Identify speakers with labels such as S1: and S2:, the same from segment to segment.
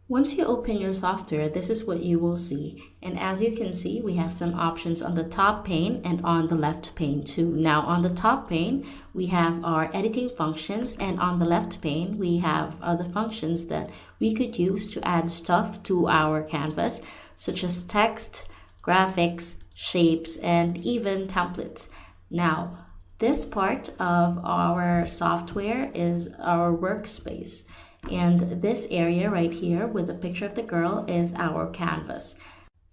S1: Once you open your software, this is what you will see. And as you can see, we have some options on the top pane and on the left pane too. Now on the top pane, we have our editing functions, and on the left pane, we have other functions that we could use to add stuff to our canvas, such as text, graphics, shapes, and even templates. Now, this part of our software is our workspace. And this area right here with the picture of the girl is our canvas.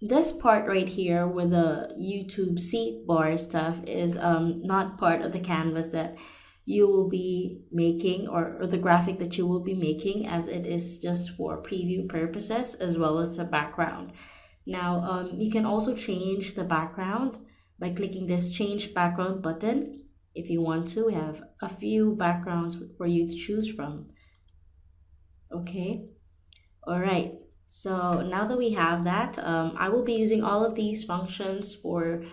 S1: This part right here with the YouTube seat bar stuff is not part of the canvas that you will be making, or the graphic that you will be making, as it is just for preview purposes as well as the background. Now you can also change the background by clicking this change background button. If you want to, we have a few backgrounds for you to choose from. Okay, all right, so now that we have that, I will be using all of these functions for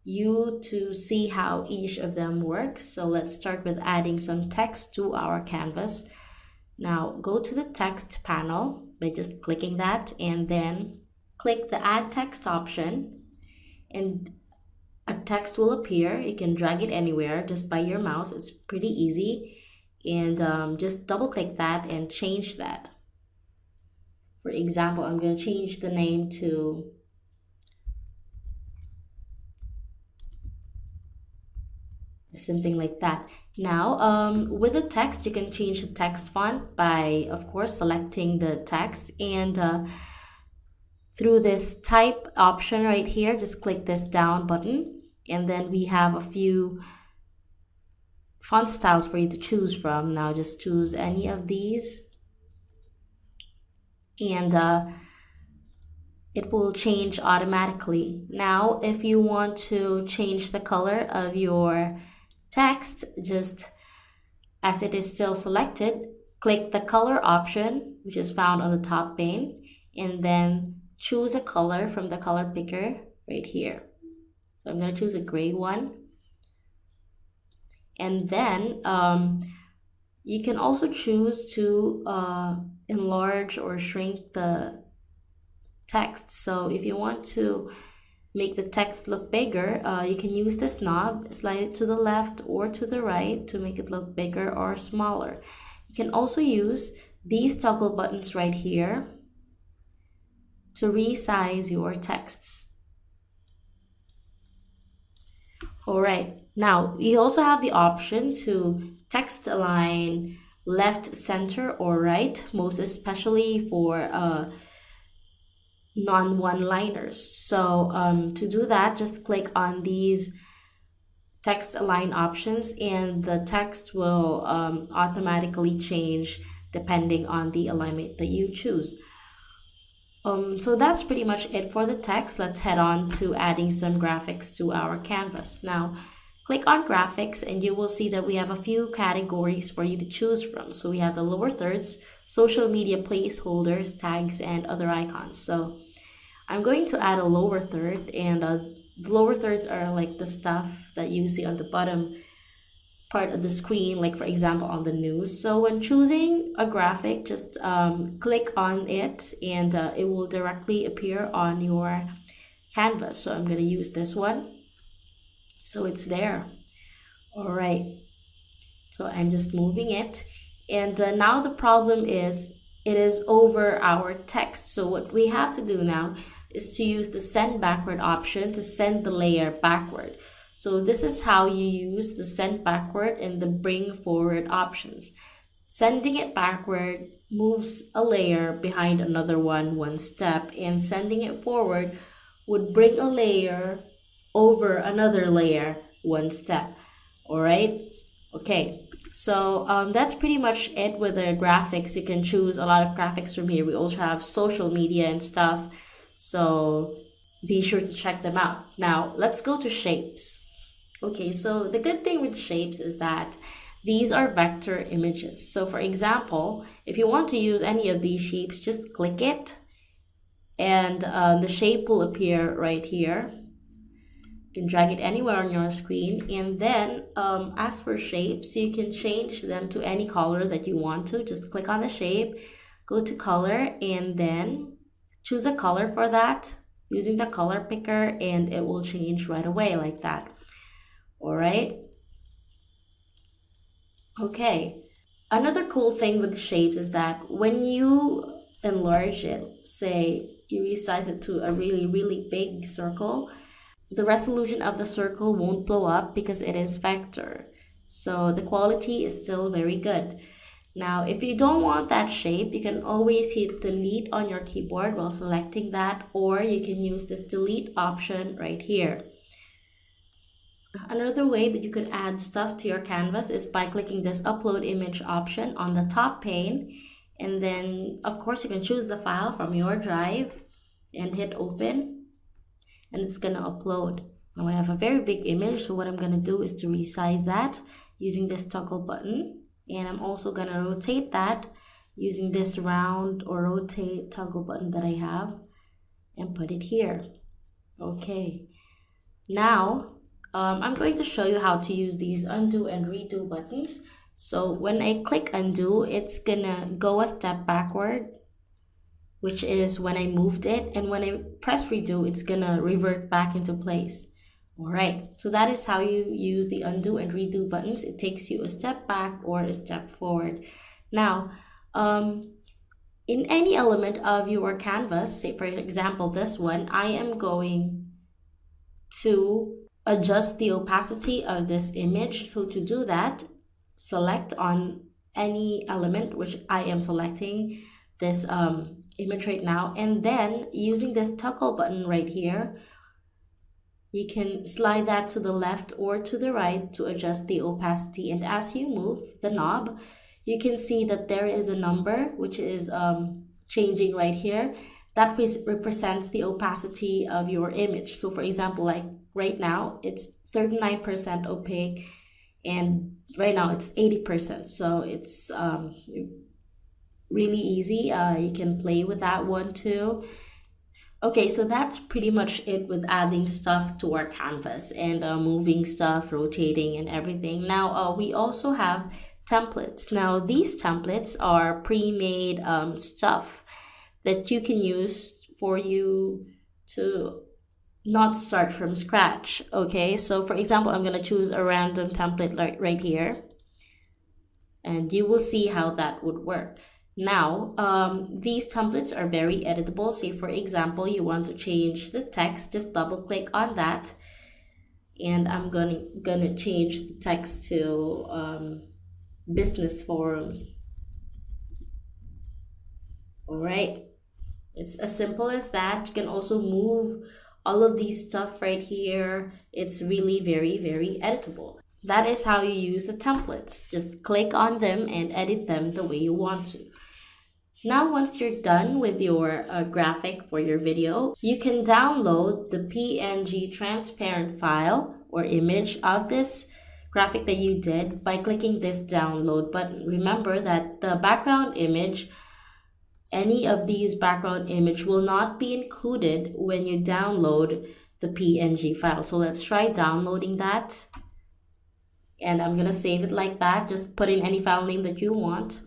S1: you to see how each of them works. So let's start with adding some text to our canvas. Now go to the text panel by just clicking that, and then click the add text option, and a text will appear. You can drag it anywhere just by your mouse. It's pretty easy. And just double click that and change that. For example, I'm going to change the name to something like that. Now with the text, you can change the text font by, of course, selecting the text, and through this type option right here, just click this down button, and then we have a few font styles for you to choose from. Now just choose any of these, and it will change automatically. Now if you want to change the color of your text, just as it is still selected, click the color option, which is found on the top pane, and then choose a color from the color picker right here. So I'm going to choose a gray one. And then you can also choose to enlarge or shrink the text. So if you want to make the text look bigger, you can use this knob, slide it to the left or to the right to make it look bigger or smaller. You can also use these toggle buttons right here to resize your texts. All right, now you also have the option to text align left, center, or right, most especially for non-one-liners. So to do that, just click on these text align options, and the text will automatically change depending on the alignment that you choose. So that's pretty much it for the text. Let's head on to adding some graphics to our canvas. Now, click on graphics and you will see that we have a few categories for you to choose from. So we have the lower thirds, social media placeholders, tags, and other icons. So I'm going to add a lower third, and the lower thirds are like the stuff that you see on the bottom part of the screen, like for example on the news. So when choosing a graphic, just click on it, and it will directly appear on your canvas. So I'm going to use this one, so it's there. All right, so I'm just moving it, and now the problem is it is over our text. So what we have to do now is to use the send backward option to send the layer backward. So this is how you use the send backward and the bring forward options. Sending it backward moves a layer behind another one step, and sending it forward would bring a layer over another layer one step. All right, okay, so that's pretty much it with the graphics. You can choose a lot of graphics from here. We also have social media and stuff, so be sure to check them out. Now let's go to shapes. Okay, so the good thing with shapes is that these are vector images. So for example, if you want to use any of these shapes, just click it, and the shape will appear right here. You can drag it anywhere on your screen, and then as for shapes, you can change them to any color that you want to. Just click on the shape, go to color and then choose a color for that using the color picker, and it will change right away like that. All right. Okay. Another cool thing with shapes is that when you enlarge it, say you resize it to a really big circle, the resolution of the circle won't blow up because it is vector. So the quality is still very good. Now, if you don't want that shape, you can always hit delete on your keyboard while selecting that, or you can use this delete option right here. Another way that you could add stuff to your canvas is by clicking this upload image option on the top pane, and then of course you can choose the file from your drive and hit open, and it's gonna upload. Now I have a very big image, so what I'm gonna do is to resize that using this toggle button, and I'm also gonna rotate that using this round or rotate toggle button that I have and put it here. Okay, now I'm going to show you how to use these undo and redo buttons. So when I click undo, it's gonna go a step backward, which is when I moved it, and when I press redo, it's gonna revert back into place. All right, so that is how you use the undo and redo buttons. It takes you a step back or a step forward. Now, in any element of your canvas, say for example this one, I am going to adjust the opacity of this image. So to do that, select on any element, which I am selecting this image right now, and then using this toggle button right here, you can slide that to the left or to the right to adjust the opacity. And as you move the knob, you can see that there is a number which is changing right here. That represents the opacity of your image. So for example, like right now, it's 39% opaque, and right now it's 80%. So it's really easy. You can play with that one too. Okay, so that's pretty much it with adding stuff to our canvas and moving stuff, rotating and everything. Now we also have templates. Now these templates are pre-made stuff that you can use for you to not start from scratch. Okay, so for example, I'm gonna choose a random template right here, and you will see how that would work. Now, these templates are very editable. Say for example, you want to change the text, just double click on that, and I'm gonna change the text to business forums. All right. It's as simple as that. You can also move all of these stuff right here. It's really very editable. That is how you use the templates. Just click on them and edit them the way you want to. Now, once you're done with your graphic for your video, you can download the PNG transparent file or image of this graphic that you did by clicking this download button. Remember that the background image, any of these background image will not be included when you download the PNG file. So let's try downloading that. And I'm gonna save it like that. Just put in any file name that you want.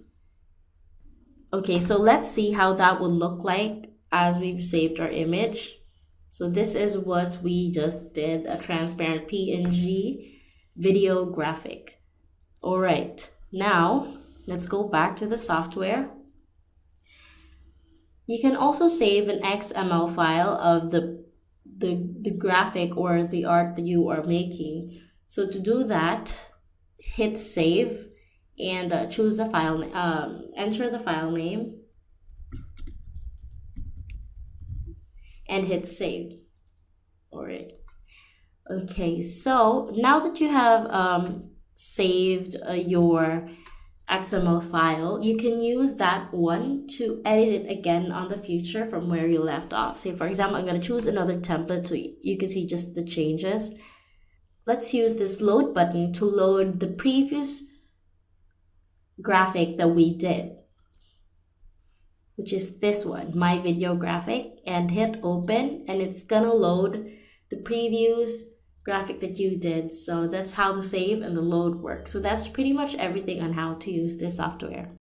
S1: Okay, so let's see how that would look like as we've saved our image. So this is what we just did, a transparent PNG video graphic. All right, now let's go back to the software. You can also save an XML file of the graphic or the art that you are making. So to do that, hit save and choose a file, enter the file name and hit save. All right. Okay, so now that you have saved your XML file, you can use that one to edit it again on the future from where you left off. Say for example, I'm going to choose another template so you can see just the changes. Let's use this load button to load the previous graphic that we did, which is this one, my video graphic, and hit open, and it's gonna load the previous graphic that you did. So that's how the save and the load work. So that's pretty much everything on how to use this software.